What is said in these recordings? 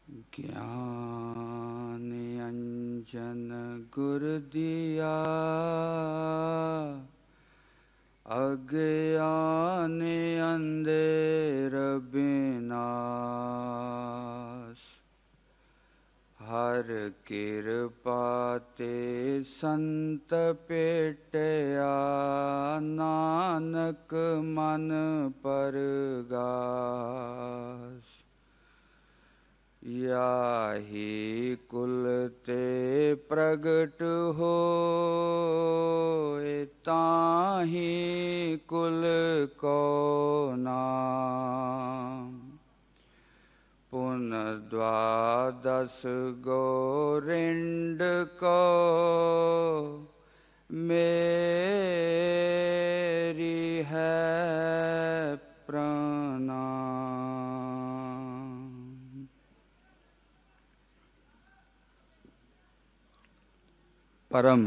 ज्ञान अंजन गुर दिया अज्ञान अंधेर विनाश। हर कृपा ते संत पेटया नानक मन परगास। याहि कुल ते प्रगट होए ताहि कुल को नाम। पुन द्वादश गौरिंड को मेरी है प्रणाम। परम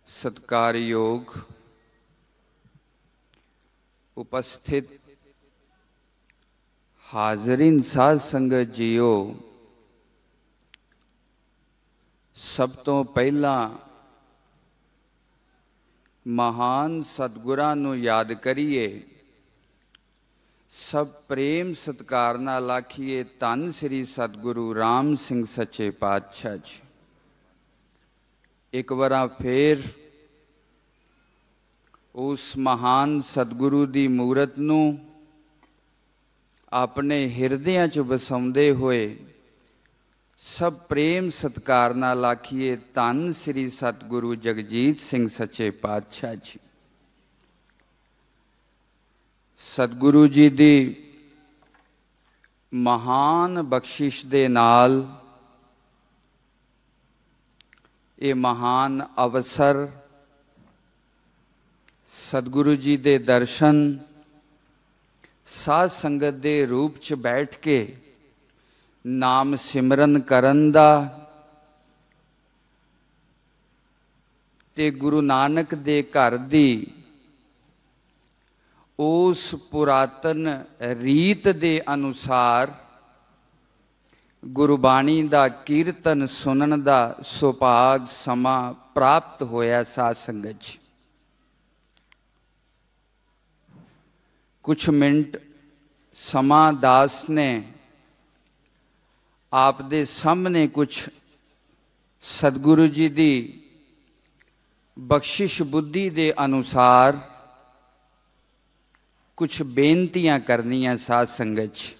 सत्कार योग उपस्थित हाजरीन साध संगत जीओ, सब तो पहला महान सतगुरां नूं याद करिए, सब प्रेम सत्कार नाल आखिए धन श्री सतगुरु राम सिंह सच्चे पातशाह जी। एक बार फिर उस महान सतगुरु की मूरत नूं अपने हिरदियां च वसाउंदे होए सब प्रेम सत्कार नाल आखिए धन श्री सतगुरु जगजीत सिंह सच्चे पातशाह जी। सतगुरु जी दी महान बख्शिश दे नाल ये महान अवसर सतगुरु जी दे दर्शन साध संगत दे रूप च बैठ के नाम सिमरन करन दा ते गुरु नानक दे घर दी उस पुरातन रीत दे अनुसार गुरबाणी दा कीर्तन सुनन दा सुभाग समा प्राप्त होया। साध संगत जी, कुछ मिनट समा दास ने आप दे सामने कुछ सतगुरु जी दी बख्शिश बुद्धि दे अनुसार कुछ बेनतियां करनियां। साध संगत जी,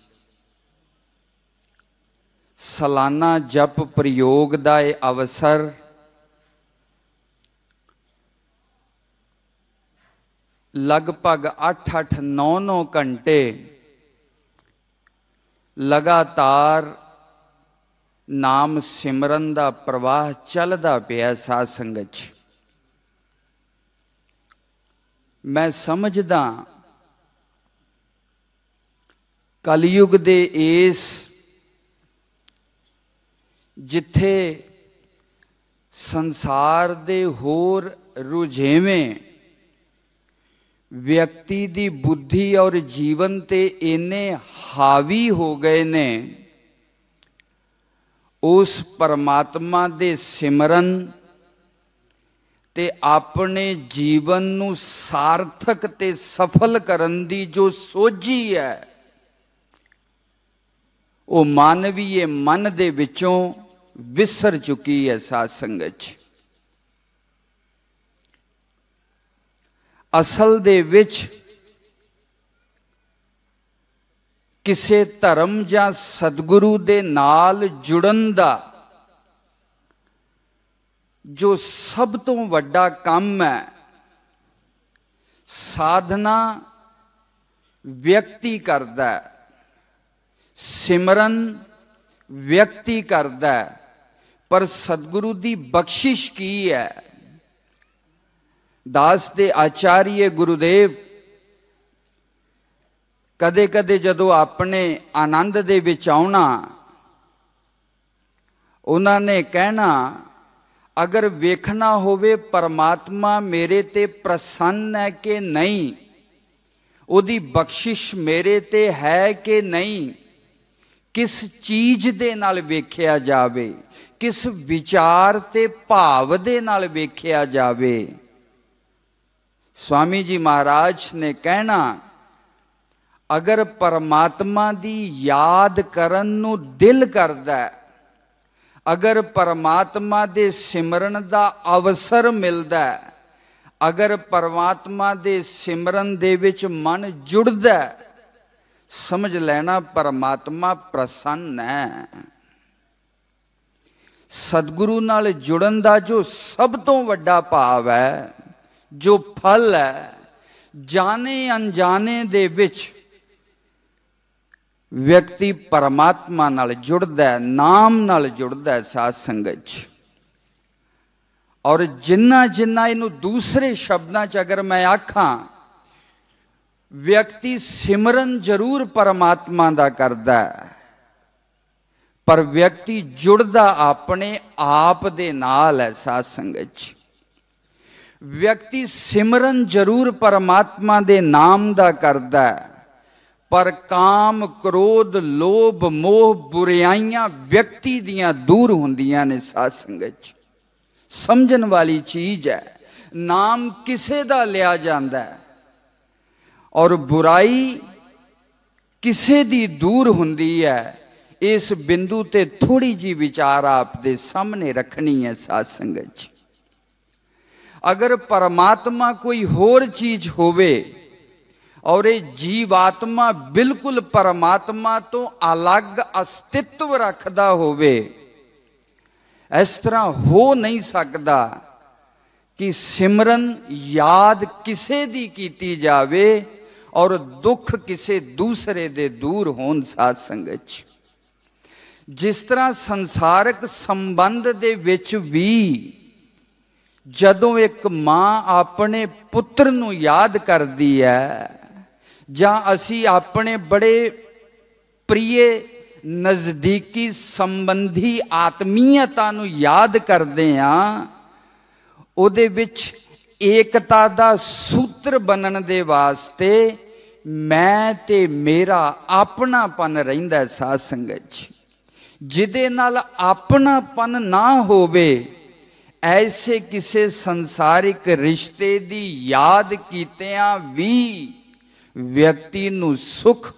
सालाना जप प्रयोग का अवसर लगभग 8-9 घंटे लगातार नाम सिमरन का प्रवाह चलता पिया। साध संगत जी, मैं समझदा कलयुग दे इस जिथे संसार दे होर रुझेवें व्यक्ति दी बुद्धि और जीवन ते इन्ने हावी हो गए ने, उस परमात्मा दे सिमरन ते अपने जीवन नू सार्थक ते सफल करन दी जो सोझी है वो मानवीय मन दे विचों विसर चुकी है। साध संगत जी, असल दे विच किसे धर्म जां सतगुरु दे नाल जुड़न दा जो सब तो वड्डा काम है, साधना व्यक्ति करदा है, सिमरन व्यक्ति करदा है, पर सतगुरु दी बख्शिश की है। दास दे आचार्य गुरुदेव कदे कदे जदों अपने आनंद दे विच आउणा, उन्होंने कहना अगर वेखना होवे परमात्मा मेरे ते प्रसन्न है कि नहीं, उदी बख्शिश मेरे ते है कि नहीं, किस चीज दे नाल वेख्या जावे, किस विचार ते भाव दे नाल वेख्या जावे। स्वामी जी महाराज ने कहना, अगर परमात्मा दी याद करन नू दिल करदा है, अगर परमात्मा दे सिमरन दा अवसर मिलदा है, अगर परमात्मा दे सिमरन दे विच मन जुड़दा है, समझ लेना परमात्मा प्रसन्न है। सतगुरु नाल जुड़न दा जो सब तो वड्डा भाव है, जो फल है, जाने अनजाने दे विच व्यक्ति परमात्मा नाल जुड़दा है, नाम नाल जुड़दा है साध संगत च। और जिन्ना जिन्ना इनू दूसरे शब्दां च अगर मैं आखां, व्यक्ति सिमरन जरूर परमात्मा दा करदा है, पर व्यक्ति जुड़दा अपने आप दे नाल है साध संगत च। व्यक्ति सिमरन जरूर परमात्मा दे नाम दा करदा है, पर काम क्रोध लोभ मोह बुराइयां व्यक्ति दियां दूर हुंदियां ने साध संगत च। समझन वाली चीज है। नाम किसे दा लिया जांदा है और बुराई किसे दी दूर हुंदी है। इस बिंदु ते थोड़ी जी विचार आप दे सामने रखनी है साध संगत च। अगर परमात्मा कोई होर चीज होवे और ये जीवात्मा बिल्कुल परमात्मा तो अलग अस्तित्व रखदा होवे, इस तरह हो नहीं सकता कि सिमरन याद किसे दी कीती जावे और दुख किसे दूसरे दे दूर होन साध संगत च। जिस तरह संसारक संबंध दे विच भी जदों एक मां अपने पुत्र नूं याद करदी है, जां असी अपने बड़े प्रिय नज़दीकी संबंधी आत्मीयता नूं याद करदे हां, उहदे विच एकता दा सूत्र बनन दे वास्ते मैं ते मेरा अपनापन रहिंदा साध संगत च। जिदे नाल अपनापन ना होवे, ऐसे किसे संसारिक रिश्ते दी याद कीतियां भी व्यक्ति नूं सुख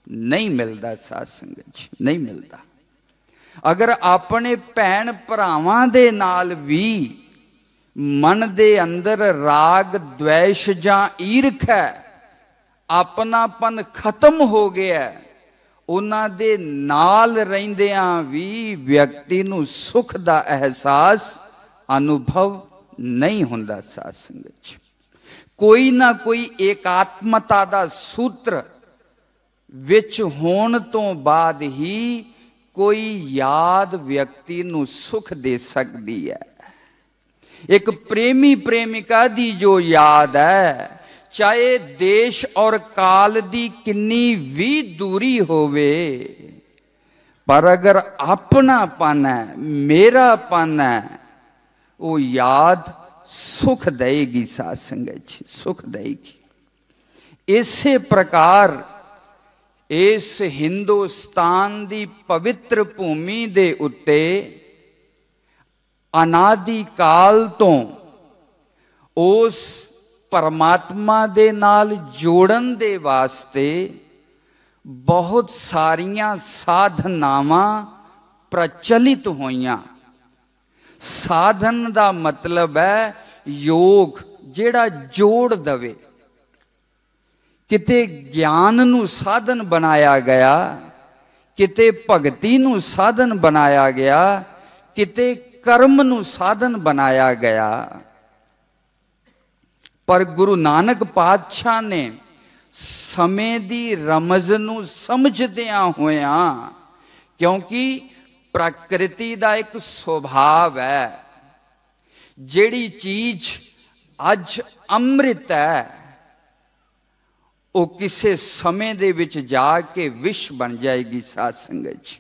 नहीं मिलता साध संगत, नहीं मिलता। अगर अपने भैन भरावां दे नाल भी मन दे अंदर राग द्वेष जां ईर्ख है, अपनापन खत्म हो गया, उन्हां दे नाल रहिंदियां भी व्यक्ति नूं सुख दा एहसास अनुभव नहीं हुंदा साध संगत। कोई ना कोई एकात्मता दा सूत्र विच होण तो बाद ही कोई याद व्यक्ति नूं सुख दे सकदी है। एक प्रेमी प्रेमिका दी जो याद है, चाहे देश और काल दी किन्नी भी दूरी होवे, पर अगर अपनापन है, मेरापन है, वो याद सुख देगी साध संगत, सुख देगी। इसे प्रकार इस हिंदुस्तान दी पवित्र भूमि दे उत्ते अनादि काल तो उस परमात्मा दे नाल जोड़न दे वास्ते बहुत सारियां साधनावां प्रचलित होइयां। साधन दा मतलब है योग, जेड़ा जोड़ दवे। किते ज्ञान नू साधन बनाया गया, किते भगती नू साधन बनाया गया, किते कर्म नू साधन बनाया गया। पर गुरु नानक पातशाह ने समय दी रमज नू समझदियां होया, क्योंकि प्रकृति दा एक स्वभाव है, जेड़ी चीज अज अमृत है वो किसे समय दे विच जाके विष बन जाएगी साध संगत।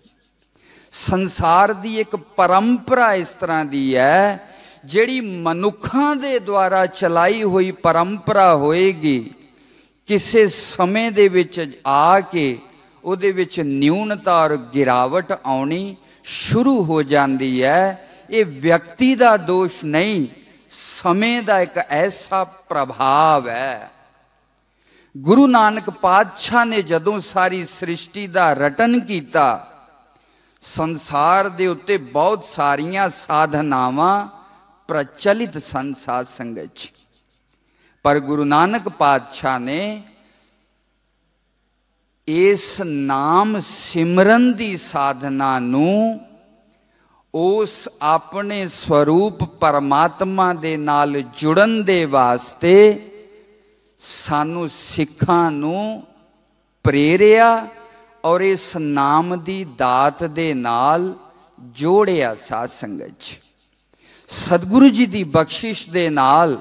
संसार दी एक परंपरा इस तरह दी है, जेड़ी मनुखां दे द्वारा चलाई हुई परंपरा होएगी, किसे समय दे विच आके ਉਹਦੇ ਵਿੱਚ ਨਿਊਨਤਾ ਔਰ ਗਿਰਾਵਟ ਆਉਣੀ ਸ਼ੁਰੂ ਹੋ ਜਾਂਦੀ ਹੈ। ਇਹ ਵਿਅਕਤੀ ਦਾ ਦੋਸ਼ ਨਹੀਂ, ਸਮੇਂ ਦਾ ਇੱਕ ਐਸਾ ਪ੍ਰਭਾਵ ਹੈ। ਗੁਰੂ ਨਾਨਕ ਪਾਤਸ਼ਾਹ ਨੇ ਜਦੋਂ ਸਾਰੀ ਸ੍ਰਿਸ਼ਟੀ ਦਾ ਰਟਨ ਕੀਤਾ, ਸੰਸਾਰ ਦੇ ਉੱਤੇ ਬਹੁਤ ਸਾਰੀਆਂ ਸਾਧਨਾਵਾਂ ਪ੍ਰਚਲਿਤ ਸਨ ਸਾਧ ਸੰਗਤ 'ਚ, ਪਰ ਗੁਰੂ ਨਾਨਕ ਪਾਤਸ਼ਾਹ ਨੇ ਇਸ ਨਾਮ ਸਿਮਰਨ ਦੀ ਸਾਧਨਾ ਨੂੰ ਉਸ ਆਪਣੇ ਸਵਰੂਪ ਪਰਮਾਤਮਾ ਦੇ ਨਾਲ ਜੁੜਨ ਦੇ ਵਾਸਤੇ ਸਾਨੂੰ ਸਿੱਖਾਂ ਨੂੰ ਪ੍ਰੇਰਿਆ ਔਰ ਇਸ ਨਾਮ ਦੀ ਦਾਤ ਦੇ ਨਾਲ ਜੋੜਿਆ। ਸਾਧ ਸੰਗਤ 'ਚ ਸਤਿਗੁਰੂ ਜੀ ਦੀ ਬਖਸ਼ਿਸ਼ ਦੇ ਨਾਲ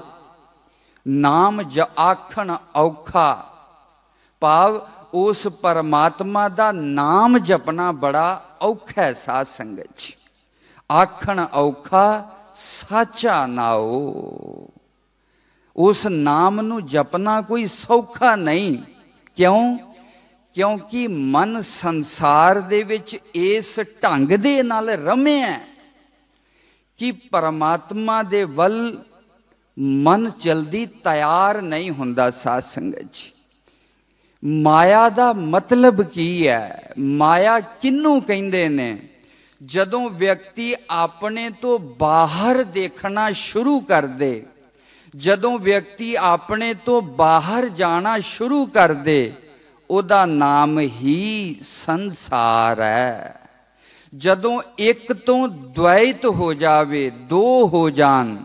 ਨਾਮ ਆਖਣ ਔਖਾ, ਭਾਵ ਉਸ ਪਰਮਾਤਮਾ ਦਾ ਨਾਮ ਜਪਣਾ ਬੜਾ ਔਖਾ ਹੈ। ਸਾਧ ਸੰਗਤ 'ਚ ਆਖਣ ਔਖਾ ਸਾਚਾ ਨਾਉ, ਉਸ ਨਾਮ ਨੂੰ ਜਪਣਾ ਕੋਈ ਸੌਖਾ ਨਹੀਂ। ਕਿਉਂ? ਕਿਉਂਕਿ ਮਨ ਸੰਸਾਰ ਦੇ ਵਿੱਚ ਇਸ ਢੰਗ ਦੇ ਨਾਲ ਰਮਿਆ ਕਿ ਪਰਮਾਤਮਾ ਦੇ ਵੱਲ ਮਨ ਜਲਦੀ ਤਿਆਰ ਨਹੀਂ ਹੁੰਦਾ। ਸਾਧ ਸੰਗਤ ਜੀ, ਮਾਇਆ ਦਾ ਮਤਲਬ ਕੀ ਹੈ? ਮਾਇਆ ਕਿਹਨੂੰ ਕਹਿੰਦੇ ਨੇ? ਜਦੋਂ ਵਿਅਕਤੀ ਆਪਣੇ ਤੋਂ ਬਾਹਰ ਦੇਖਣਾ ਸ਼ੁਰੂ ਕਰ ਦੇ, ਜਦੋਂ ਵਿਅਕਤੀ ਆਪਣੇ ਤੋਂ ਬਾਹਰ ਜਾਣਾ ਸ਼ੁਰੂ ਕਰ ਦੇ, ਉਹਦਾ ਨਾਮ ਹੀ ਸੰਸਾਰ ਹੈ। ਜਦੋਂ ਇੱਕ ਤੋਂ ਦ્વੈਤ ਹੋ ਜਾਵੇ, ਦੋ ਹੋ ਜਾਣ,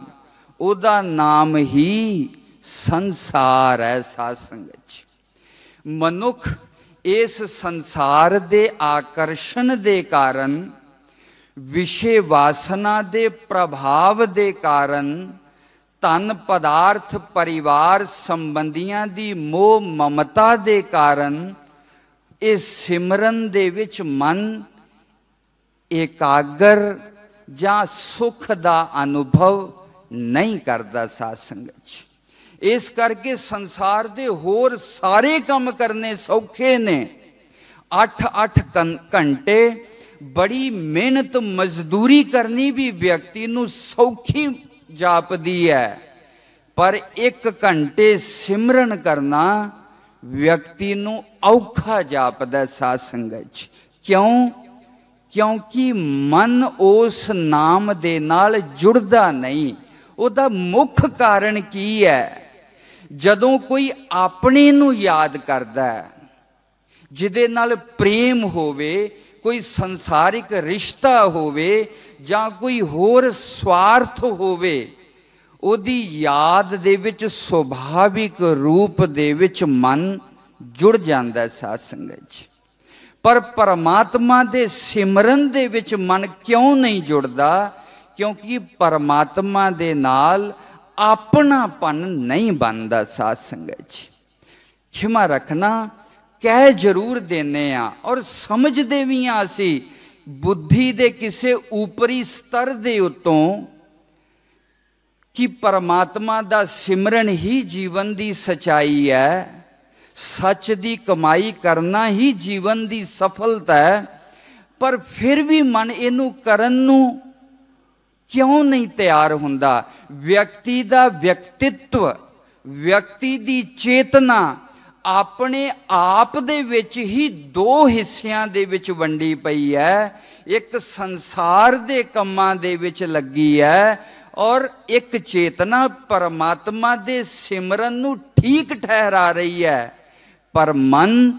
ਉਹਦਾ ਨਾਮ ਹੀ ਸੰਸਾਰ ਹੈ। ਸਾਧ ਸੰਗਤ ਜੀ, ਮਨੁੱਖ ਇਸ ਸੰਸਾਰ ਦੇ ਆਕਰਸ਼ਣ ਦੇ ਕਾਰਨ, ਵਿਸ਼ੇ ਵਾਸਨਾ ਦੇ ਪ੍ਰਭਾਵ ਦੇ ਕਾਰਨ, ਧਨ ਪਦਾਰਥ ਪਰਿਵਾਰ ਸੰਬੰਧੀਆਂ ਦੀ ਮੋਹ ਮਮਤਾ ਦੇ ਕਾਰਨ ਇਸ ਸਿਮਰਨ ਦੇ ਵਿੱਚ ਮਨ ਇਕਾਗਰ ਜਾਂ ਸੁਖ ਦਾ ਅਨੁਭਵ ਨਹੀਂ ਕਰਦਾ। ਸਾਧ ਸੰਗਤ ਜੀ, ਇਸ ਕਰਕੇ ਸੰਸਾਰ ਦੇ ਹੋਰ ਸਾਰੇ ਕੰਮ ਕਰਨੇ ਸੌਖੇ ਨੇ। 8-8 ਘੰਟੇ ਬੜੀ ਮਿਹਨਤ ਮਜ਼ਦੂਰੀ ਕਰਨੀ ਵੀ ਵਿਅਕਤੀ ਨੂੰ ਸੌਖੀ ਜਾਪਦੀ ਹੈ, ਪਰ 1 ਘੰਟੇ ਸਿਮਰਨ ਕਰਨਾ ਵਿਅਕਤੀ ਨੂੰ ਔਖਾ ਜਾਪਦਾ। ਸਾਧ ਸੰਗਤ 'ਚ ਕਿਉਂ? ਕਿਉਂਕਿ ਮਨ ਉਸ ਨਾਮ ਦੇ ਨਾਲ ਜੁੜਦਾ ਨਹੀਂ। ਉਹਦਾ ਮੁੱਖ ਕਾਰਨ ਕੀ ਹੈ? ਜਦੋਂ ਕੋਈ ਆਪਣੇ ਨੂੰ ਯਾਦ ਕਰਦਾ ਹੈ, ਜਿਹਦੇ ਨਾਲ ਪ੍ਰੇਮ ਹੋਵੇ, ਕੋਈ ਸੰਸਾਰਿਕ ਰਿਸ਼ਤਾ ਹੋਵੇ ਜਾਂ ਕੋਈ ਹੋਰ ਸਵਾਰਥ ਹੋਵੇ, ਉਹਦੀ ਯਾਦ ਦੇ ਵਿੱਚ ਸੁਭਾਵਿਕ ਰੂਪ ਦੇ ਵਿੱਚ ਮਨ ਜੁੜ ਜਾਂਦਾ। ਸਾਧ ਸੰਗਤ ਜੀ, ਪਰ ਪਰਮਾਤਮਾ ਦੇ ਸਿਮਰਨ ਦੇ ਵਿੱਚ ਮਨ ਕਿਉਂ ਨਹੀਂ ਜੁੜਦਾ? ਕਿਉਂਕਿ ਪਰਮਾਤਮਾ ਦੇ ਨਾਲ ਆਪਣਾਪਨ ਨਹੀਂ ਬਣਦਾ। ਸਾਧ ਸੰਗਤ ਜੀ, ਖਿਮਾ ਰੱਖਣਾ, ਕਹਿ ਜ਼ਰੂਰ ਦਿੰਦੇ ਆ ਔਰ ਸਮਝਦੇ ਵੀ ਆ ਅਸੀਂ ਬੁੱਧੀ ਦੇ ਕਿਸੇ ਉਪਰੀ ਸਤਰ ਦੇ ਉੱਤੋਂ ਕਿ ਪਰਮਾਤਮਾ ਦਾ ਸਿਮਰਨ ਹੀ ਜੀਵਨ ਦੀ ਸਚਾਈ ਹੈ, ਸੱਚ ਦੀ ਕਮਾਈ ਕਰਨਾ ਹੀ ਜੀਵਨ ਦੀ ਸਫਲਤਾ ਹੈ। ਪਰ ਫਿਰ ਵੀ ਮਨ ਇਹਨੂੰ ਕਰਨ ਨੂੰ ਕਿਉਂ ਨਹੀਂ ਤਿਆਰ ਹੁੰਦਾ? ਵਿਅਕਤੀ ਦਾ ਵਿਅਕਤਿਤਵ, ਵਿਅਕਤੀ ਦੀ ਚੇਤਨਾ ਆਪਣੇ ਆਪ ਦੇ ਵਿੱਚ ਹੀ 2 ਹਿੱਸਿਆਂ ਦੇ ਵਿੱਚ ਵੰਡੀ ਪਈ ਹੈ। ਇੱਕ ਸੰਸਾਰ ਦੇ ਕੰਮਾਂ ਦੇ ਵਿੱਚ ਲੱਗੀ ਹੈ ਔਰ ਇੱਕ ਚੇਤਨਾ ਪਰਮਾਤਮਾ ਦੇ ਸਿਮਰਨ ਨੂੰ ਠੀਕ ਠਹਿਰਾ ਰਹੀ ਹੈ। ਪਰ ਮਨ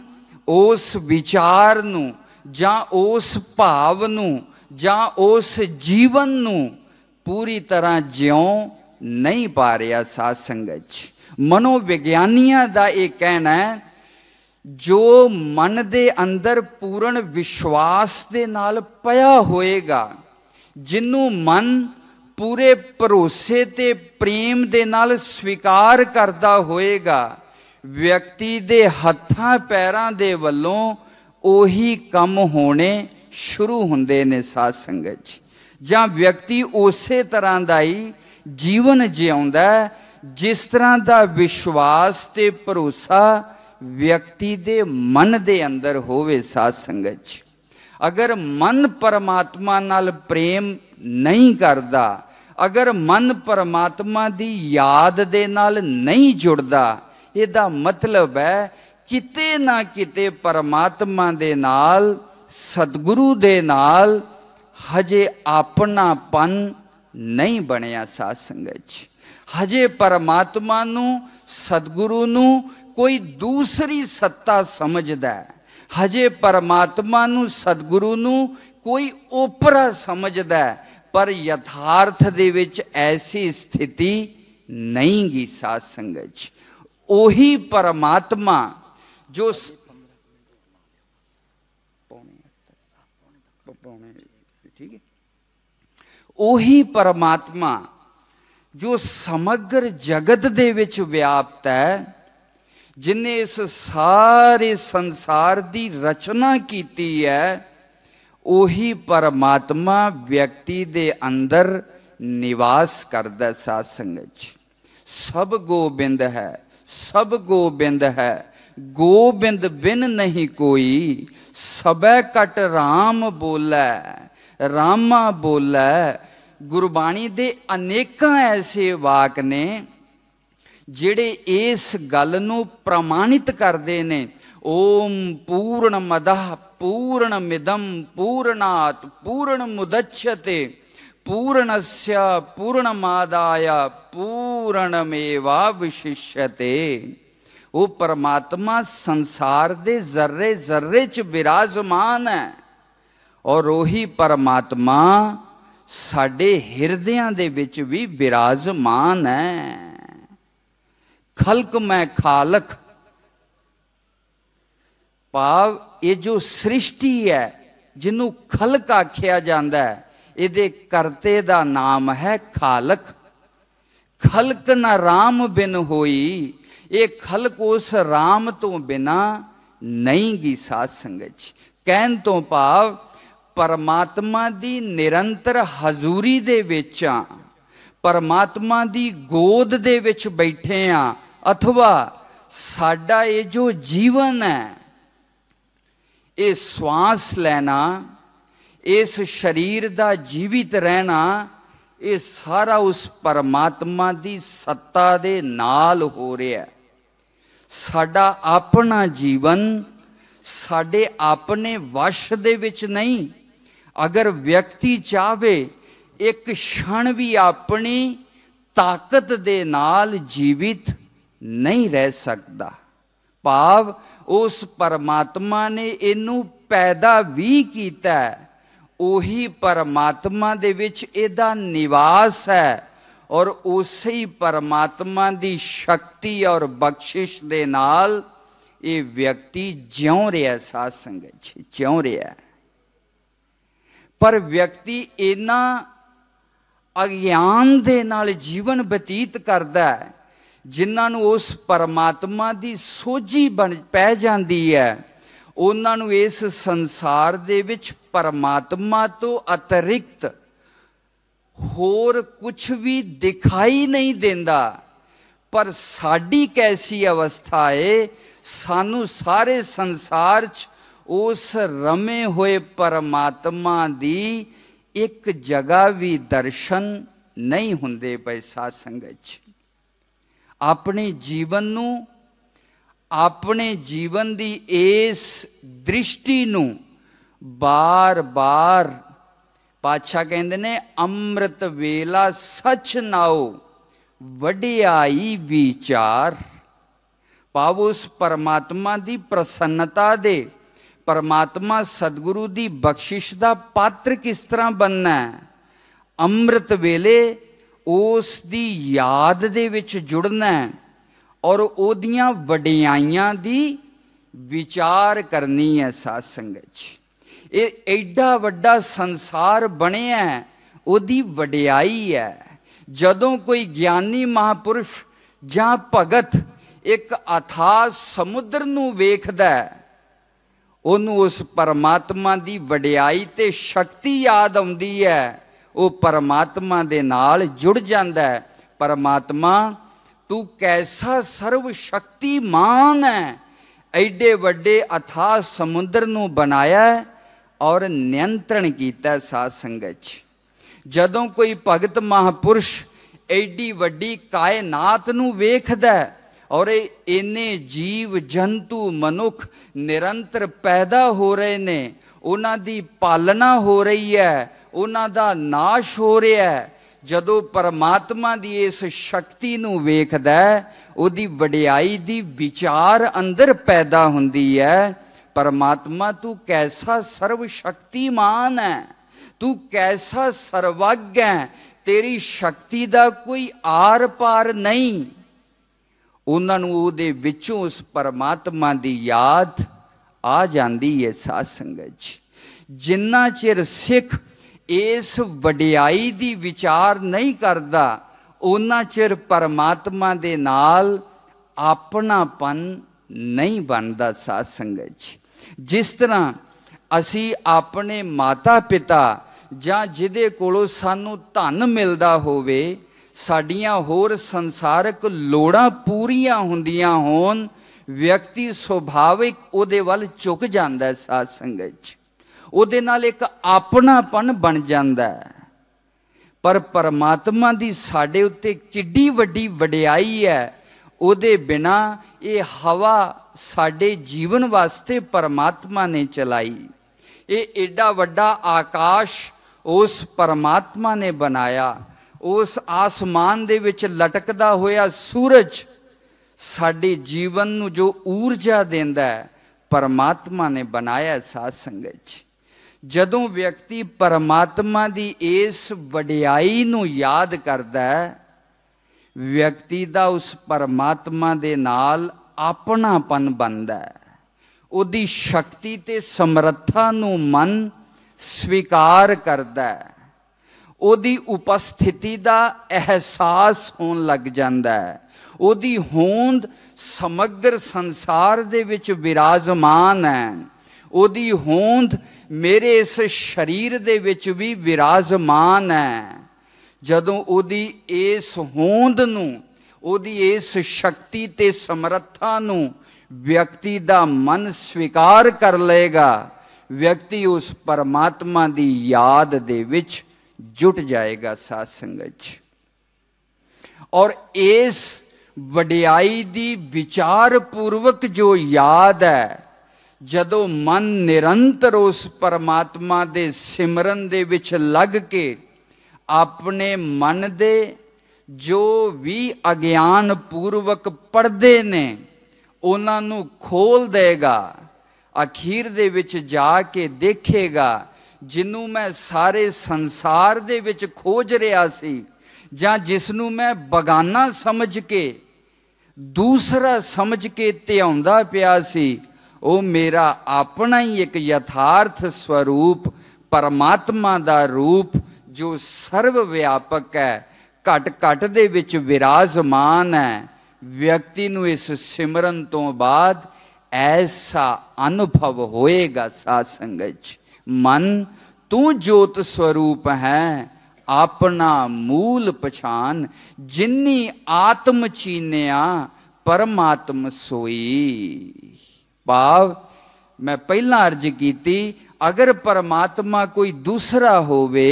ਉਸ ਵਿਚਾਰ ਨੂੰ ਜਾਂ ਉਸ ਭਾਵ ਨੂੰ ਜਾਂ ਉਸ ਜੀਵਨ ਨੂੰ ਪੂਰੀ ਤਰ੍ਹਾਂ ਜਿਉਂ ਨਹੀਂ ਪਾ ਰਿਹਾ। ਸਾਧ ਸੰਗਤ ਜੀ, ਮਨੋਵਿਗਿਆਨੀਆਂ ਦਾ ਇਹ ਕਹਿਣਾ ਹੈ, ਜੋ ਮਨ ਦੇ ਅੰਦਰ ਪੂਰਨ ਵਿਸ਼ਵਾਸ ਦੇ ਨਾਲ ਪਿਆ ਹੋਏਗਾ, ਜਿਹਨੂੰ ਮਨ ਪੂਰੇ ਭਰੋਸੇ ਤੇ ਪ੍ਰੇਮ ਦੇ ਨਾਲ ਸਵੀਕਾਰ ਕਰਦਾ ਹੋਏਗਾ, ਵਿਅਕਤੀ ਦੇ ਹੱਥਾਂ ਪੈਰਾਂ ਦੇ ਵੱਲੋਂ ਉਹੀ ਕੰਮ ਹੋਣੇ ਸ਼ੁਰੂ ਹੁੰਦੇ ਨੇ। ਸਾਧ ਸੰਗਤ ਜੀ, ਜਾਂ ਵਿਅਕਤੀ ਉਸੇ ਤਰ੍ਹਾਂ ਦਾ ਹੀ ਜੀਵਨ ਜਿਉਂਦਾ ਜਿਸ ਤਰ੍ਹਾਂ ਦਾ ਵਿਸ਼ਵਾਸ ਤੇ ਭਰੋਸਾ व्यक्ति दे मन दे अंदर होवे साध संगत च। अगर मन परमात्मा नाल प्रेम नहीं करदा, अगर मन परमात्मा दी याद दे नाल नहीं जुड़दा, इहदा मतलब है किते ना किते परमात्मा दे नाल, सतगुरु दे नाल हजे अपनापन नहीं बनिया साध संगत च। हजे परमात्मा नू, सतगुरु नू कोई दूसरी सत्ता समझदा है। हजे परमात्मा नू, सतगुरु नू कोई ओपरा समझदा है, पर यथार्थ दे विच ऐसी स्थिति नहीं गी साध संगत च। ओही परमात्मा जो ठीक है, ओही परमात्मा जो समग्र जगत दे विच व्याप्त है, जिन्हें इस सारे संसार की रचना की है, ओही परमात्मा व्यक्ति दे अंदर निवास करदा साध संगत। सब गोबिंद है, सब गोबिंद है, गोबिंद बिन नहीं कोई, सबै कट राम बोलै, रामा बोलै। गुरबाणी दे अनेकां ऐसे वाक ने जिहड़े इस गल नूं प्रमाणित करदे ने। ओम पूर्ण मदः पूर्ण मिदम पूर्णात् पूर्ण मुदच्यते पूर्णस्य पूर्णमादाय पूर्णमेवावशिष्यते। वो परमात्मा संसार दे जर्रे जर्रे च विराजमान है, और वही परमात्मा साडे हिरदियां दे विच भी विराजमान है। खलक मैं खालक, भाव ये जो सृष्टि है जिन्हों खलक आख्या जाता है, इहदे करते दा नाम है खालक। खलक ना राम बिन होई, ये खलक उस राम तो बिना नहीं गी साध संगत। कहन तो भाव परमात्मा दी निरंतर हजूरी दे विच आ, परमात्मा दी गोद दे विच बैठे आ, अथवा साडा ये जो जीवन है, ये श्वास लेना, इस शरीर दा जीवित रहना, ये सारा उस परमात्मा दी सत्ता दे नाल हो रहा है। साडा अपना जीवन साडे अपने वश दे विच नहीं। अगर व्यक्ति चाहे एक क्षण भी अपनी ताकत दे नाल जीवित नहीं रह सकता। भाव उस परमात्मा ने इनू पैदा भी कीता है, ओही परमात्मा दे विच इहदा निवास है, और उसे ही परमात्मा दी शक्ति और बख्शिश दे नाल ये व्यक्ति ज्यों रहा साध संगत, ज्यों रहा। पर व्यक्ति इना अज्ञान दे नाल जीवन बतीत करता है, जिन्होंने उस परमात्मा की सोझी बन पै जाती है, उन्होंने इस संसार दे विच परमात्मा तो अतिरिक्त होर कुछ भी दिखाई नहीं देता। पर साड़ी कैसी अवस्था है, सानू सारे संसार च उस रमे हुए परमात्मा दी एक जगह भी दर्शन नहीं हुंदे पए साध संगत। अपने जीवन नू, अपने जीवन दी इस दृष्टि नू बार बार पातशाह कहंदे ने, अमृत वेला सच नाओ वडियाई विचार। भाव उस परमात्मा दी प्रसन्नता दे, परमात्मा सतगुरु दी बख्शिश दा पात्र किस तरह बनना है। अमृत वेले उस दी याद दे विच जुड़ना है, और ओदियां वडियाइयां दी विचार करनी है साध संगत। ये एडा वड्डा संसार बनिया है, ओदी वडियाई है। जदों कोई ज्ञानी महापुरुष जां भगत एक अथाह समुद्र नू वेखदा है, ओनू उस परमात्मा दी वडियाई ते शक्ति याद आउंदी है, वो परमात्मा दे नाल जुड़ जांदा है। परमात्मा तू कैसा सर्व शक्तिमान है, ਐਡੇ ਵੱਡੇ अथाह समुद्र नूं बनाया और नियंत्रण किया। साध संगत च जदों कोई भगत महापुरुष एडी वड्डी कायनात नूं वेखदा और इन्ने जीव जंतु मनुख निरंतर पैदा हो रहे ने, उन्हां दी पालना हो रही है, उन्हां दा नाश हो रहा है, जदों परमात्मा दी इस शक्ति नूं वेखदा उहदी वडियाई दी विचार अंदर पैदा हुंदी है। परमात्मा तू कैसा सर्वशक्तिमान है, तू कैसा सर्वज्ञ है, तेरी शक्ति दा कोई आर पार नहीं। उन्हां नूं उहदे विचों उस परमात्मा दी याद आ जांदी है। साध संगत जी, जिन्ना चिर सिख इस वडियाई दी विचार नहीं करदा, उन्ना चिर परमात्मा दे नाल अपनापन नहीं बनदा। साध संगत जी, जिस तरह असी अपने माता पिता जां जिहदे कोलों सानू धन मिलदा होवे, साडियां होर संसारक लोड़ां पूरीआं हुंदियां होण, व्यक्ति सुभाविक उहदे वल झुक जांदा है। साध संगत जी, उहदे नाल एक अपनापन बन जांदा है। पर परमात्मा दी साडे उत्ते किड्डी वड्डी वडियाई है, उहदे बिना ये हवा साडे जीवन वास्ते परमात्मा ने चलाई। ये एडा वड्डा आकाश उस परमात्मा ने बनाया। उस आसमान दे विच लटकदा होया सूरज साडे जीवन नूं जो ऊर्जा देंदा है, परमात्मा ने बनाया। साध संगत जी, जदों व्यक्ति परमात्मा दी इस वडियाई नूं याद करदा है, व्यक्ति दा उस परमात्मा दे नाल अपनापन बनदा है। उहदी शक्ति ते समर्था नूं मन स्वीकार करदा है। उहदी उपस्थिति दा एहसास होण लग जांदा है। उहदी होंद समग्र संसार दे विच विराजमान है। उहदी होंद मेरे इस शरीर दे विच भी विराजमान है। जदों उहदी इस होंद नूं, उहदी इस शक्ति ते समर्था नूं व्यक्ति दा मन स्वीकार कर लेगा, व्यक्ति उस परमात्मा दी याद दे विच जुट जाएगा। साध संगत जी, और इस वडियाई दी विचार पूर्वक जो याद है, जदों मन निरंतर उस परमात्मा दे सिमरन दे विच लग के अपने मन दे जो भी अज्ञान पूर्वक पर्दे ने उन्हां नूं खोल देगा, अखीर दे विच जाके देखेगा जिन्नू मैं सारे संसार दे विच खोज रहा सी, जां जिसनू मैं बगाना समझ के दूसरा समझ के ध्याउंदा पिया सी, वो मेरा अपना ही एक यथार्थ स्वरूप परमात्मा दा रूप जो सर्वव्यापक है, घट घट दे विच विराजमान है। व्यक्ति नूं इस सिमरन तो बाद ऐसा अनुभव होएगा। साध संगत जी, मन तू जोत स्वरूप है, अपना मूल पछान, जिन्नी आत्म चीनिया परमात्म सोई। भाव मैं पहला अर्ज की, अगर परमात्मा कोई दूसरा होवे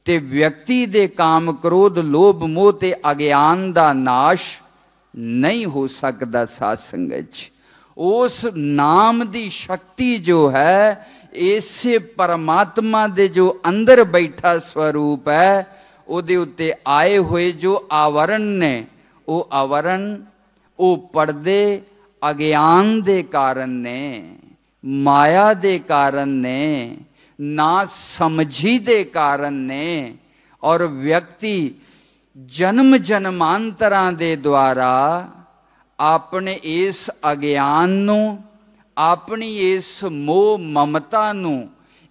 ते व्यक्ति दे काम क्रोध लोभ मोह ते अज्ञान दा नाश नहीं हो सकता। साध संगत जी, उस नाम दी शक्ति जो है, ऐसे परमात्मा दे जो अंदर बैठा स्वरूप है, उहदे उत्ते आए हुए जो आवरण ने, वो आवरण वो पर्दे अज्ञान दे कारण ने, माया दे कारण ने, ना समझी दे कारण ने, और व्यक्ति जन्म जन्मांतरां दे द्वारा अपने इस अज्ञान नूं, अपनी इस मोह ममता नूं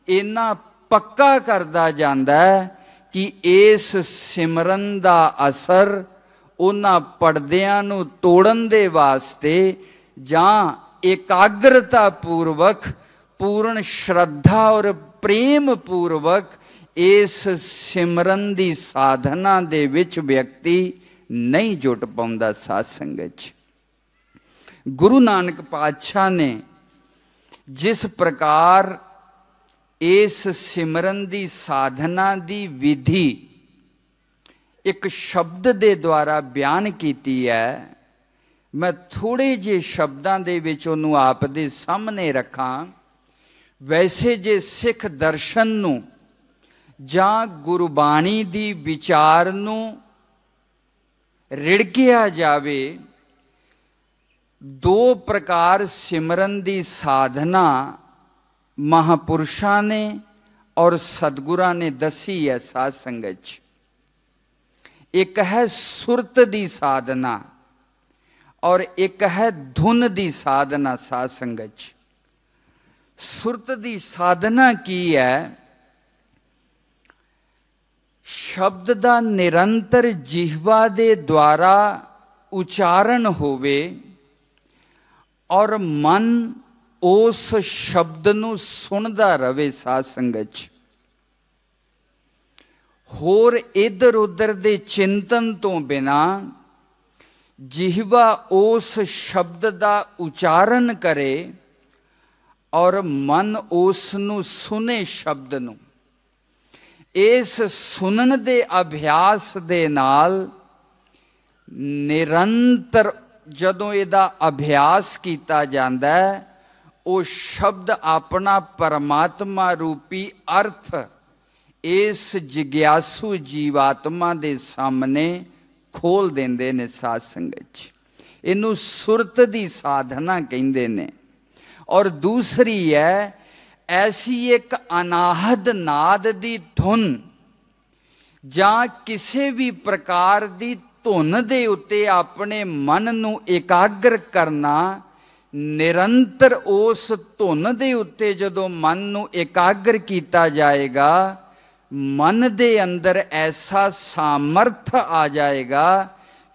इन्ना पक्का करदा जांदा है कि इस सिमरन दा असर उन्हां पर्दियां नूं तोड़न दे वास्ते जां एकाग्रता पूर्वक पूर्ण श्रद्धा और प्रेम पूर्वक इस सिमरन दी साधना दे विच व्यक्ति नहीं जुट पाउंदा। साध संगत जी, गुरु नानक पातशाह ने जिस प्रकार इस सिमरन दी साधना दी विधि एक शब्द दे द्वारा बयान कीती है, मैं थोड़े जे शब्दां दे विच उहनूं आप दे सामने रखां। वैसे जे सिख दर्शन नूं जां गुरबाणी दी विचार नूं रिड़किया जावे, दो प्रकार सिमरन दी साधना महापुरुषां ने और सतगुरां ने दसी है साध संगत च। एक है सुरत दी साधना और एक है धुन दी साधना साध संगत च। सुरत दी साधना की है? शब्द दा निरंतर जिह्वा दे द्वारा उच्चारण होवे और मन उस शब्द नूं सुनदा रवे साध संगत च। होर इधर उधर दे चिंतन तो बिना जिह्वा उस शब्द दा उच्चारण करे और मन उस नूं सुने शब्द नूं। इस सुनन दे अभ्यास दे नाल निरंतर जदों इहदा अभ्यास कीता जांदा है, वो शब्द अपना परमात्मा रूपी अर्थ इस जिग्यासु जीवात्मा दे सामने खोल देंदे ने साध संगत च। इनू सुरत दी साधना कहिंदे ने। और दूसरी है ऐसी एक अनाहद नाद दी धुन जां किसी भी प्रकार दी धुन दे उत्ते अपने मन नू एकाग्र करना। निरंतर उस धुन दे उत्ते जदों मन नू एकाग्र किया जाएगा, मन दे अंदर ऐसा सामर्थ आ जाएगा,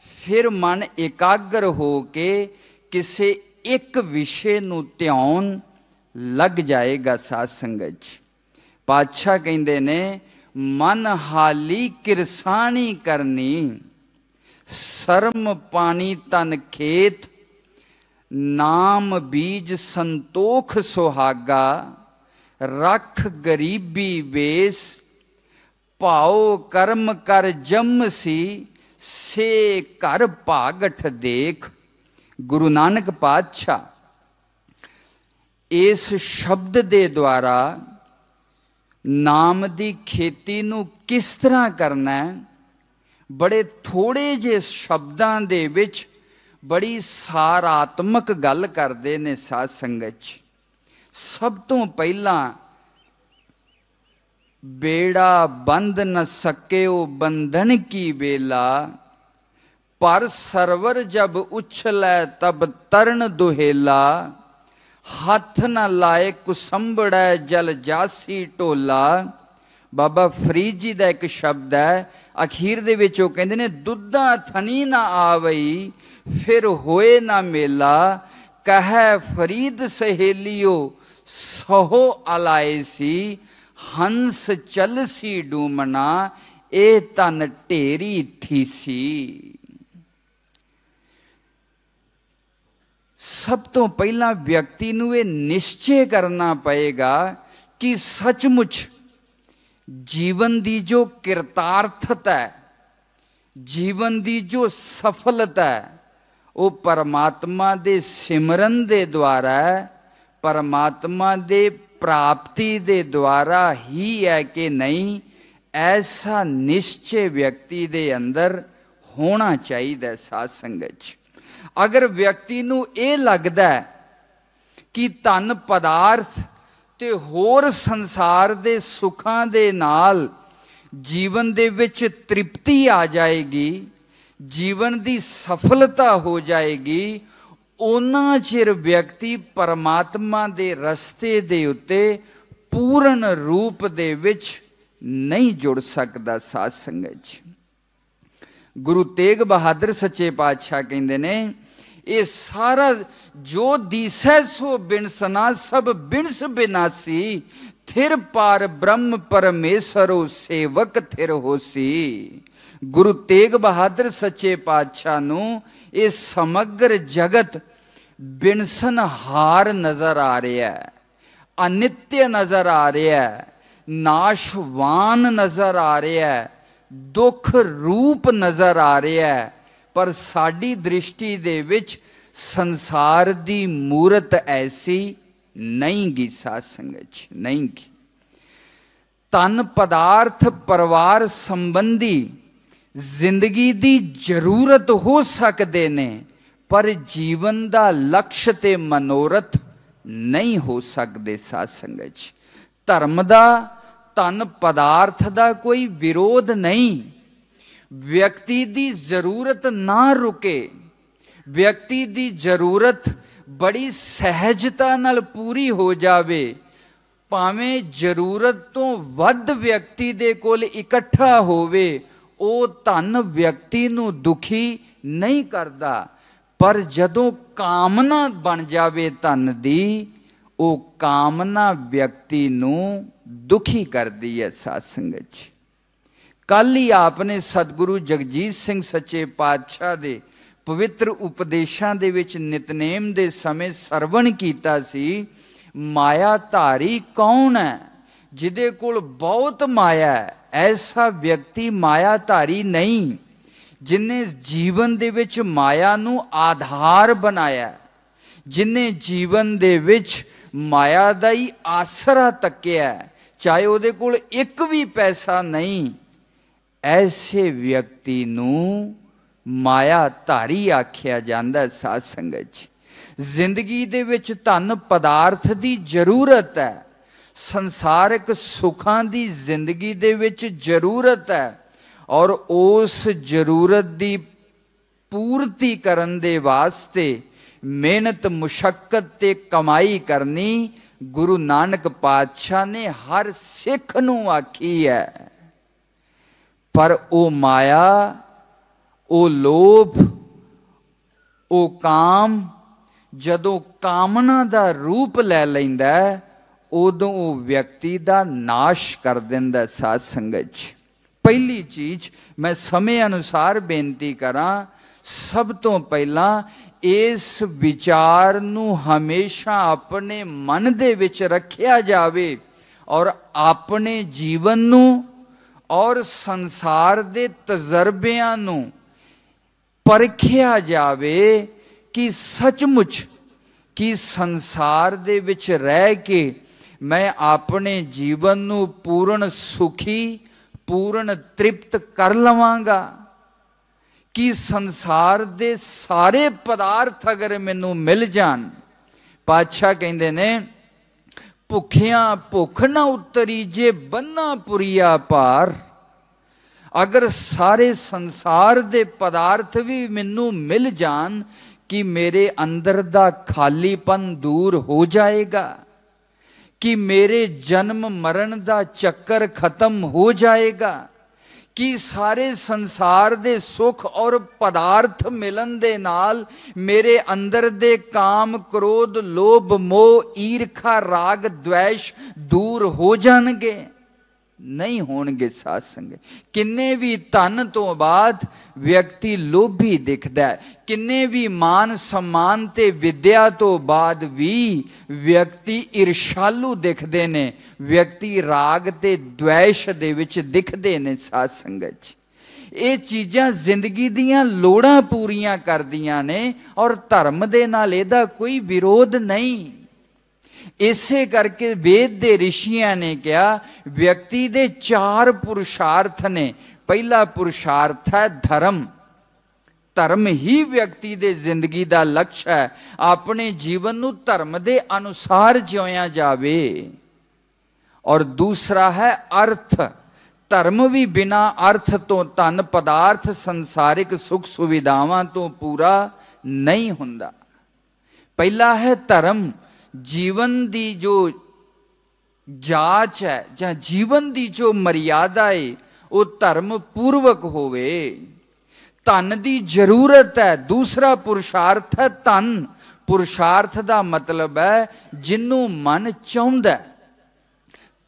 फिर मन एकाग्र हो के किसी एक विषय नू ध्यान लग जाएगा साध संगत च। पातशाह कहंदे ने मन हाली किरसानी करनी, शर्म पानी तन खेत, नाम बीज संतोख सुहागा, रख गरीबी वेस, भाओ कर्म कर जम सी, से कर भागठ देख। गुरु नानक पातशाह इस शब्द दे द्वारा नाम दी खेती नू किस तरह करना है, बड़े थोड़े जे शब्दां दे विच बड़ी सारात्मक गल करदे ने साध संगत च। सब तो पहला बेड़ा बंद न सके बंधन की बेला, पर सरवर जब उछलै तब तरण दुहेला, हाथ न लाए कुसंबड़ै जल जासी ढोला। बाबा फरीद जी का एक शब्द है, अखीर दे विच ओह कहंदे ने दुद्धा थनी ना आवई फिर होए ना मेला, कह फरीद सहेलियो सहो अलाए सी, हंस चलसी डूमना ए तन ढेरी थीसी। सब तो पहला व्यक्ति नूं ये निश्चय करना पएगा कि सचमुच जीवन दी जो कृतार्थता है, जीवन दी जो सफलता है, वो परमात्मा दे सिमरन दे द्वारा है, परमात्मा दे प्राप्ति दे द्वारा ही है कि नहीं। ऐसा निश्चय व्यक्ति दे अंदर होना चाहिए साध संगत च। अगर व्यक्ति नूं ये लगदा है कि धन पदार्थ ते होर संसार दे सुखां दे नाल जीवन दे विच तृप्ति आ जाएगी, जीवन दी सफलता हो जाएगी, उन्ना चिर व्यक्ति परमात्मा दे रस्ते दे उत्ते पूर्ण रूप दे विच नहीं जुड़ सकदा साध संगत च। गुरु तेग बहादुर सच्चे पातशाह कहंदे ने ये सारा जो दिसै सो बिनसना, सब बिनस बिनासी, थिर पार ब्रह्म परमेश्वरो सेवक थिर होसी। गुरु तेग बहादुर सच्चे पातशाह नूं ये समग्र जगत बिनसनहार नजर आ रहा है, अनित्य नजर आ रहा है, नाशवान नजर आ रहा है, दुख रूप नजर आ रहा है। पर साडी दृष्टि दे विच संसार दी मूरत ऐसी नहीं गी, साध संगत नहीं गी। तन पदार्थ परिवार संबंधी जिंदगी दी जरूरत हो सकते ने, पर जीवन दा लक्ष्य ते मनोरथ नहीं हो सकते। साध संगत धर्म दा तन पदार्थ दा कोई विरोध नहीं। व्यक्ति दी जरूरत ना रुके, व्यक्ति दी जरूरत बड़ी सहजता नाल पूरी हो जावे, भावें जरूरत तो वध व्यक्ति दे कोल इकट्ठा होवे, ओ धन व्यक्ति नू दुखी नहीं करदा। पर जदों कामना बन जावे धन दी, ओ कामना व्यक्ति नू दुखी करदी है। साध संगत जी, कल ही आपने सतगुरु जगजीत सिंह सच्चे पातशाह दे पवित्र उपदेशां दे विच नितनेम दे समय सरवण कीता सी, मायाधारी कौन है? जिदे कोल बहुत माया है, ऐसा व्यक्ति मायाधारी नहीं। जिन्हें जीवन दे विच माया नू आधार बनाया, जिन्हें जीवन दे विच माया दा ही आसरा तकिया, चाहे उहदे कोल एक भी पैसा नहीं, ऐसे व्यक्ति नू मायाधारी आख्या जांदा। साध संगत जी, जिंदगी दे विच धन पदार्थ दी जरूरत है, संसारिक सुखां दी जिंदगी दे विच जरूरत है, और उस जरूरत दी पूर्ति करन दे वास्ते मेहनत मुशक्कत ते कमाई करनी गुरु नानक पातशाह ने हर सिख नू आखी है। पर ओ माया, ओ लोभ, ओ काम जदों कामना दा रूप लै लैंदा, उदों ओ व्यक्ति दा नाश कर दिंदा। साध संगत जी, पहली चीज मैं समय अनुसार बेनती करा, सब तो पहला इस विचार नू हमेशा अपने मन दे विच रखिया जावे और अपने जीवन नू और संसार दे तजर्बियां नू परखिया जावे कि सचमुच कि संसार दे विच रह के मैं अपने जीवन नू पूर्ण सुखी, पूर्ण तृप्त कर लवांगा, कि संसार दे सारे पदार्थ अगर मैनू मिल जान। पातशाह कहंदे ने, भुखियां भुख ना उतरी जे बन्ना पुरिया पार। अगर सारे संसार दे पदार्थ भी मैनू मिल जान कि मेरे अंदर दा खालीपन दूर हो जाएगा, कि मेरे जन्म मरण दा चक्कर खत्म हो जाएगा, कि सारे संसार दे सुख और पदार्थ मिलन दे नाल मेरे अंदर दे काम क्रोध लोभ मोह ईर्खा राग द्वेष दूर हो जाणगे, नहीं होणगे। साध संगत, किन्ने भी धन तो बाद व्यक्ति लोभी दिखदा है, किन्ने भी मान सम्मान ते विद्या तो बाद भी व्यक्ति ईर्षालू दिखदे ने, व्यक्ति राग ते द्वेष दे विच दिखदे ने। साध संगत, ये चीज़ां जिंदगी दियां लोड़ां पूरियां करदियां ने और धर्म दे नाल इहदा कोई विरोध नहीं। इसे करके वेद दे ऋषियां ने कहा, व्यक्ति दे चार पुरुषार्थ ने। पहला पुरुषार्थ है धर्म, धर्म ही व्यक्ति दे जिंदगी दा लक्ष्य है, अपने जीवन नू धर्म दे अनुसार जिया जावे। और दूसरा है अर्थ, धर्म भी बिना अर्थ तो धन पदार्थ संसारिक सुख सुविधावां तो पूरा नहीं हुंदा। पहला है धर्म, जीवन दी जो जाच है जां जीवन दी जो मर्यादा है वो धर्म पूर्वक होवे। धन दी जरूरत है, दूसरा पुरुषार्थ है धन। पुरुषार्थ दा मतलब है जिन्नू मन चाहुंदा है।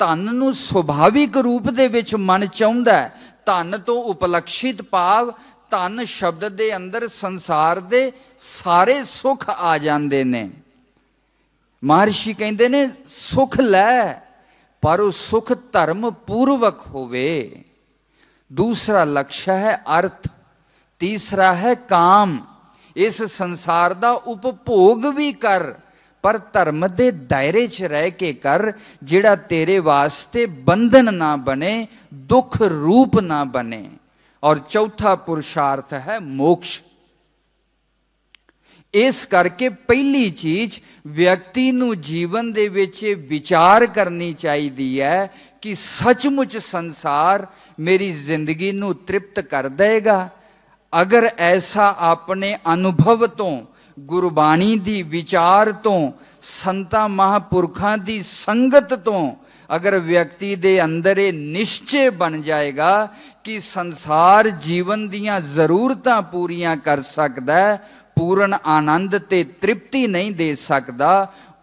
धन नू सुभाविक रूप दे विच मन चाहुंदा है, धन तो उपलक्षित भाव ਧਨ ਸ਼ਬਦ ਦੇ ਅੰਦਰ ਸੰਸਾਰ ਦੇ ਸਾਰੇ ਸੁਖ ਆ ਜਾਂਦੇ ਨੇ। ਮਹਰਸ਼ੀ ਕਹਿੰਦੇ ਨੇ ਸੁਖ ਲੈ, ਪਰ ਉਹ ਸੁਖ ਧਰਮ ਪੂਰਵਕ ਹੋਵੇ। दूसरा लक्ष्य है अर्थ, तीसरा है काम। इस संसार दा उपभोग भी कर, पर धर्म दे दायरे च रह के कर, जिहड़ा तेरे वास्ते बंधन ना बने, दुख रूप ना बने। और चौथा पुरुषार्थ है मोक्ष। इस करके पहली चीज व्यक्ति नू जीवन दे विच विचार करनी चाहिदी है कि सचमुच संसार मेरी जिंदगी नू तृप्त कर देगा। अगर ऐसा अपने अनुभव तो, गुरबाणी दी विचार तो, संतां महापुरखां दी संगत तो अगर व्यक्ति दे अंदर ये निश्चय बन जाएगा कि संसार जीवन दियां जरूरतां पूरियां कर सकदा है, पूर्ण आनंद ते तृप्ति नहीं दे सकदा,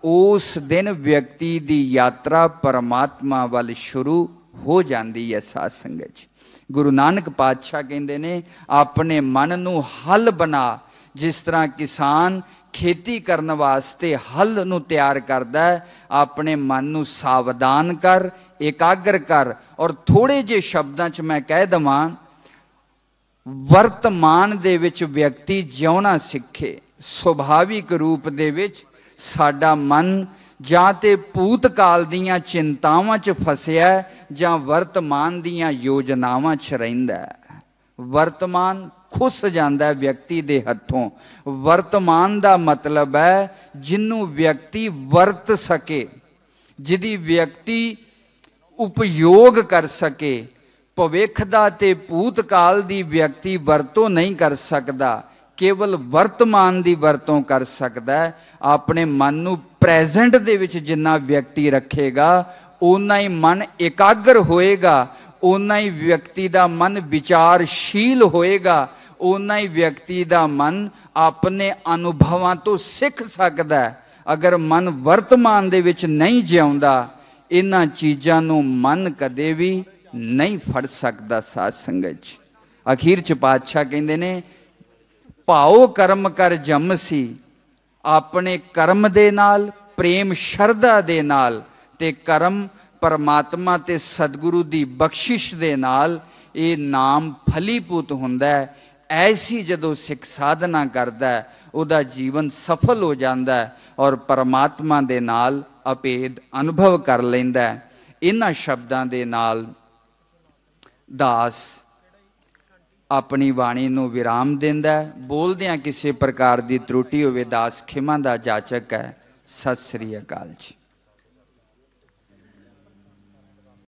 उस दिन व्यक्ति दी यात्रा परमात्मा वाल शुरू हो जाती है। साध संगत गुरु नानक पातशाह कहते ने अपने मन नू हल बना। जिस तरह किसान खेती करने वास्ते हल नू तैयार करता है, अपने मन नू सावधान कर, एकाग्र कर। और थोड़े जे शब्दां च मैं कह दवां, वर्तमान दे विच व्यक्ति जिउना सिखे। सुभाविक रूप दे विच साडा मन जां ते भूतकाल दीयां चिंतावां च फसिया, जां वर्तमान दीयां योजनावां च रहिंदा है। वर्तमान खुस जांदा है व्यक्ति दे हथों। वर्तमान दा मतलब है जिन्नू व्यक्ति वरत सके, जिहदी व्यक्ति उपयोग कर सके। भविख दा ते भूतकाल दी व्यक्ति वरतों नहीं कर सकदा, केवल वर्तमान की वरतों कर सकता है। अपने मन नू प्रेजेंट दे विच जिन्ना व्यक्ति रखेगा, उन्ना ही मन एकाग्र होएगा, उन्ना ही व्यक्ति का मन विचारशील होएगा, उन्ना ही व्यक्ति का मन अपने अनुभवों तो सीख सकता है। अगर मन वर्तमान दे विच नहीं जिउंदा, इन्हां चीज़ां नू मन कदे भी नहीं फड़ सकता। साध संगत अखीर च पातशाह कहंदे ने, भाओ कर्म कर जमसी, अपने कर्म दे नाल, प्रेम शरधा दे नाल ते कर्म परमात्मा ते सतगुरु दी बख्शिश दे नाल ये नाम फलीभूत हुंदा है। ऐसी जदों सिख साधना करदा है, उहदा जीवन सफल हो जाता है और परमात्मा दे नाल अभेद अनुभव कर लैंदा है। इन्हां शब्दां दे नाल दास अपनी बाणी नू विराम देंदा है। बोलदियां किसी प्रकार की त्रुटि होवे दास खिमा दा जाचक है। सत श्री अकाल जी।